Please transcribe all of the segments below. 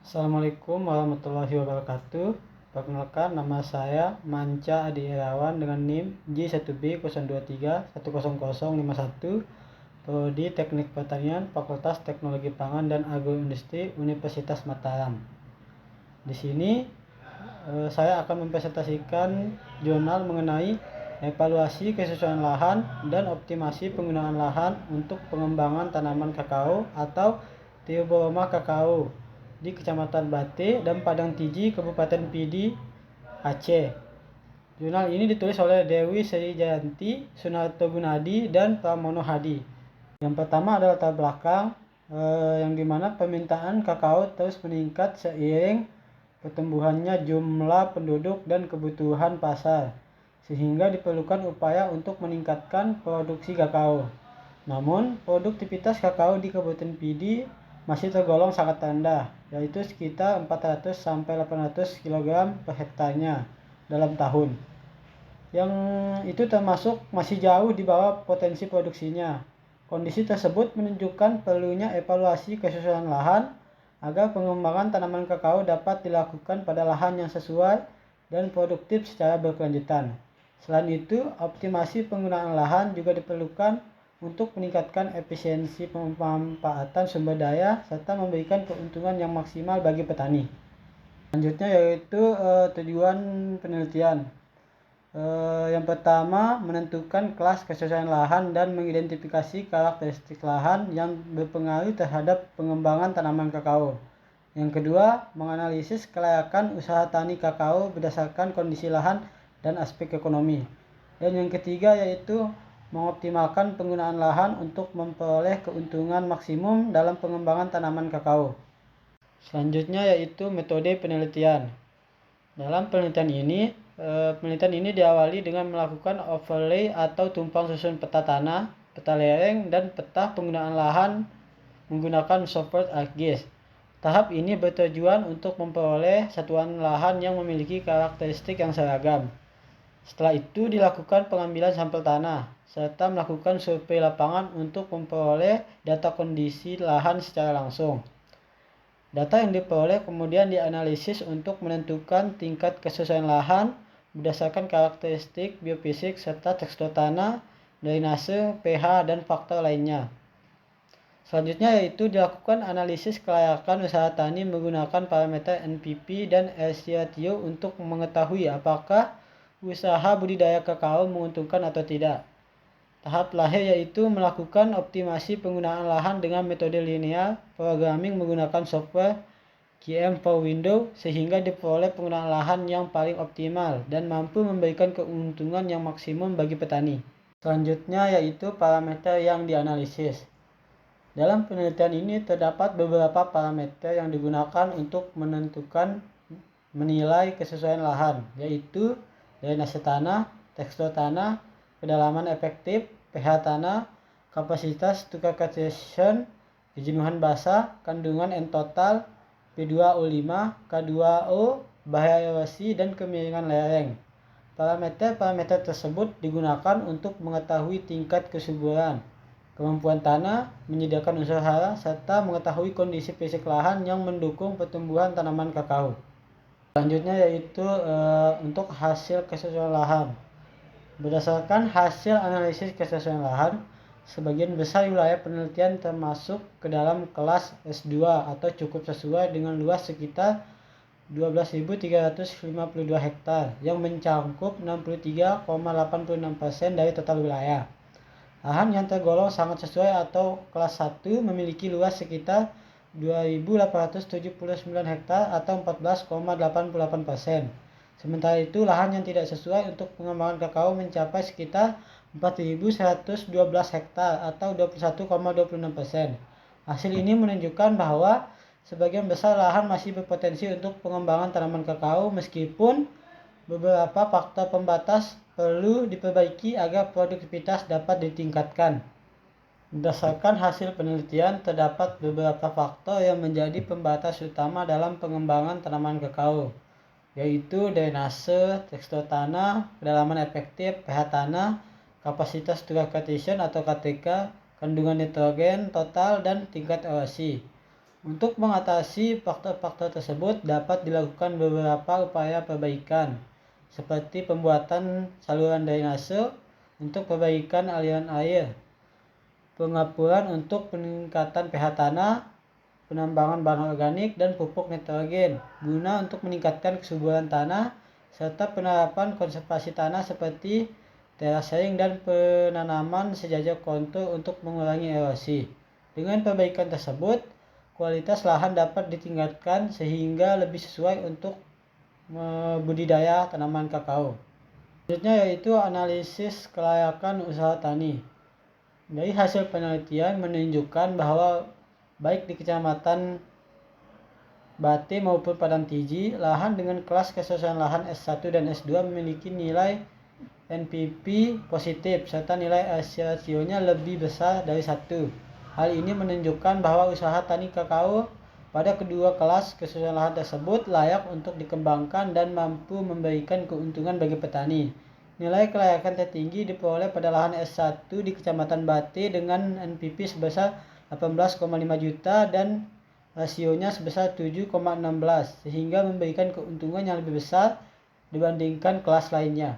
Assalamualaikum warahmatullahi wabarakatuh. Perkenalkan, nama saya Manca Adi Irawan dengan NIM J1B023100151, Prodi Teknik Pertanian, Fakultas Teknologi Pangan dan Agroindustri, Universitas Mataram. Di sini saya akan mempresentasikan jurnal mengenai evaluasi kesesuaian lahan dan optimasi penggunaan lahan untuk pengembangan tanaman kakao atau Theobroma kakao di Kecamatan Bate dan Padang Tiji, Kabupaten Pidi, Aceh. Jurnal ini ditulis oleh Dewi Sri Jayanti, Sunarto Gunadi, dan Pramono Hadi. Yang pertama adalah latar belakang, yang dimana permintaan kakao terus meningkat seiring pertumbuhannya jumlah penduduk dan kebutuhan pasar, sehingga diperlukan upaya untuk meningkatkan produksi kakao. Namun, produktivitas kakao di Kabupaten Pidi masih tergolong sangat rendah, yaitu sekitar 400-800 kg per hektarnya dalam tahun. Yang itu termasuk masih jauh di bawah potensi produksinya. Kondisi tersebut menunjukkan perlunya evaluasi kesesuaian lahan agar pengembangan tanaman kakao dapat dilakukan pada lahan yang sesuai dan produktif secara berkelanjutan. Selain itu, optimasi penggunaan lahan juga diperlukan untuk meningkatkan efisiensi pemanfaatan sumber daya serta memberikan keuntungan yang maksimal bagi petani. Selanjutnya yaitu tujuan penelitian. Yang pertama, menentukan kelas kesesuaian lahan dan mengidentifikasi karakteristik lahan yang berpengaruh terhadap pengembangan tanaman kakao. Yang kedua, menganalisis kelayakan usaha tani kakao berdasarkan kondisi lahan dan aspek ekonomi. Dan yang ketiga yaitu mengoptimalkan penggunaan lahan untuk memperoleh keuntungan maksimum dalam pengembangan tanaman kakao. Selanjutnya yaitu metode penelitian. Dalam penelitian ini diawali dengan melakukan overlay atau tumpang susun peta tanah, peta lereng, dan peta penggunaan lahan menggunakan software ArcGIS. Tahap ini bertujuan untuk memperoleh satuan lahan yang memiliki karakteristik yang seragam. Setelah itu dilakukan pengambilan sampel tanah, serta melakukan survei lapangan untuk memperoleh data kondisi lahan secara langsung. Data yang diperoleh kemudian dianalisis untuk menentukan tingkat kesesuaian lahan berdasarkan karakteristik biofisik serta tekstur tanah, drainase, pH, dan faktor lainnya. Selanjutnya yaitu dilakukan analisis kelayakan usaha tani menggunakan parameter NPP dan RC ratio untuk mengetahui apakah usaha budidaya kakao menguntungkan atau tidak. Tahap terakhir yaitu melakukan optimasi penggunaan lahan dengan metode linear programming menggunakan software QM4Window sehingga diperoleh penggunaan lahan yang paling optimal dan mampu memberikan keuntungan yang maksimum bagi petani. Selanjutnya yaitu parameter yang dianalisis. Dalam penelitian ini terdapat beberapa parameter yang digunakan untuk menilai kesesuaian lahan, yaitu drainase tanah, tekstur tanah, kedalaman efektif, pH tanah, kapasitas tukar cation, kejenuhan basah, kandungan N total, P2O5, K2O, bahaya erosi, dan kemiringan lereng. Parameter-parameter tersebut digunakan untuk mengetahui tingkat kesuburan, kemampuan tanah, menyediakan unsur hara, serta mengetahui kondisi fisik lahan yang mendukung pertumbuhan tanaman kakao. Selanjutnya yaitu untuk hasil kesesuaian lahan. Berdasarkan hasil analisis kesesuaian lahan, sebagian besar wilayah penelitian termasuk ke dalam kelas S2 atau cukup sesuai dengan luas sekitar 12.352 hektar yang mencakup 63,86% dari total wilayah. Lahan yang tergolong sangat sesuai atau kelas 1 memiliki luas sekitar 2.879 hektar atau 14,88%. Sementara itu, lahan yang tidak sesuai untuk pengembangan kakao mencapai sekitar 4.112 hektar atau 21,26%. Hasil ini menunjukkan bahwa sebagian besar lahan masih berpotensi untuk pengembangan tanaman kakao meskipun beberapa faktor pembatas perlu diperbaiki agar produktivitas dapat ditingkatkan. Berdasarkan hasil penelitian, terdapat beberapa faktor yang menjadi pembatas utama dalam pengembangan tanaman kakao, yaitu drainase, tekstur tanah, kedalaman efektif, pH tanah, kapasitas tukar cation atau KTK, kandungan nitrogen total, dan tingkat erosi. Untuk mengatasi faktor-faktor tersebut dapat dilakukan beberapa upaya perbaikan, seperti pembuatan saluran drainase untuk perbaikan aliran air, pengapuran untuk peningkatan pH tanah, penambangan bahan organik dan pupuk nitrogen guna untuk meningkatkan kesuburan tanah, serta penerapan konservasi tanah seperti terasering dan penanaman sejajar kontur untuk mengurangi erosi. Dengan perbaikan tersebut, kualitas lahan dapat ditingkatkan sehingga lebih sesuai untuk budidaya tanaman kakao. Selanjutnya yaitu analisis kelayakan usaha tani. Dari hasil penelitian menunjukkan bahwa baik di Kecamatan Bate maupun Padang Tiji, lahan dengan kelas kesesuaian lahan S1 dan S2 memiliki nilai NPP positif serta nilai rasionya lebih besar dari 1. Hal ini menunjukkan bahwa usaha tani kakao pada kedua kelas kesesuaian lahan tersebut layak untuk dikembangkan dan mampu memberikan keuntungan bagi petani. Nilai kelayakan tertinggi diperoleh pada lahan S1 di Kecamatan Bate dengan NPP sebesar 18,5 juta dan rasionya sebesar 7,16 sehingga memberikan keuntungan yang lebih besar dibandingkan kelas lainnya.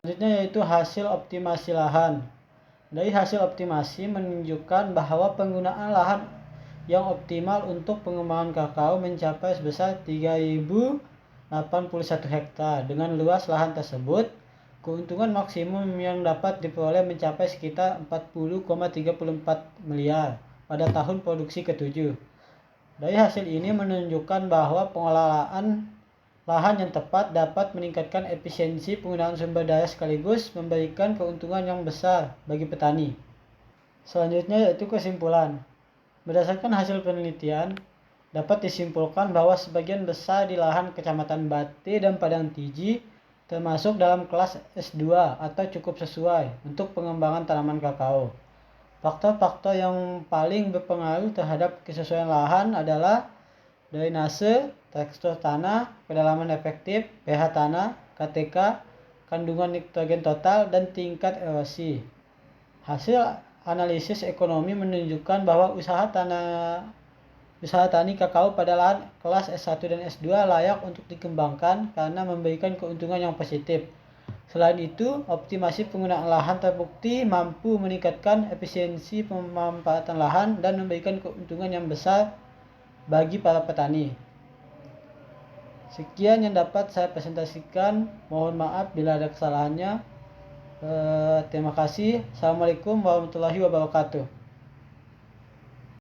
Selanjutnya yaitu hasil optimasi lahan. Dari hasil optimasi menunjukkan bahwa penggunaan lahan yang optimal untuk pengembangan kakao mencapai sebesar 3.081 hektar. Dengan luas lahan tersebut, keuntungan maksimum yang dapat diperoleh mencapai sekitar 40,34 miliar pada tahun produksi ke-7. Dari hasil ini menunjukkan bahwa pengelolaan lahan yang tepat dapat meningkatkan efisiensi penggunaan sumber daya sekaligus memberikan keuntungan yang besar bagi petani. Selanjutnya yaitu kesimpulan. Berdasarkan hasil penelitian, dapat disimpulkan bahwa sebagian besar di lahan Kecamatan Bate dan Padang Tiji termasuk dalam kelas S2 atau cukup sesuai untuk pengembangan tanaman kakao. Faktor-faktor yang paling berpengaruh terhadap kesesuaian lahan adalah drainase, tekstur tanah, kedalaman efektif, pH tanah, KTK, kandungan nitrogen total, dan tingkat erosi. Hasil analisis ekonomi menunjukkan bahwa usaha tani kakao pada lahan kelas S1 dan S2 layak untuk dikembangkan karena memberikan keuntungan yang positif. Selain itu, optimasi penggunaan lahan terbukti mampu meningkatkan efisiensi pemanfaatan lahan dan memberikan keuntungan yang besar bagi para petani. Sekian yang dapat saya presentasikan. Mohon maaf bila ada kesalahannya. Terima kasih. Assalamualaikum warahmatullahi wabarakatuh.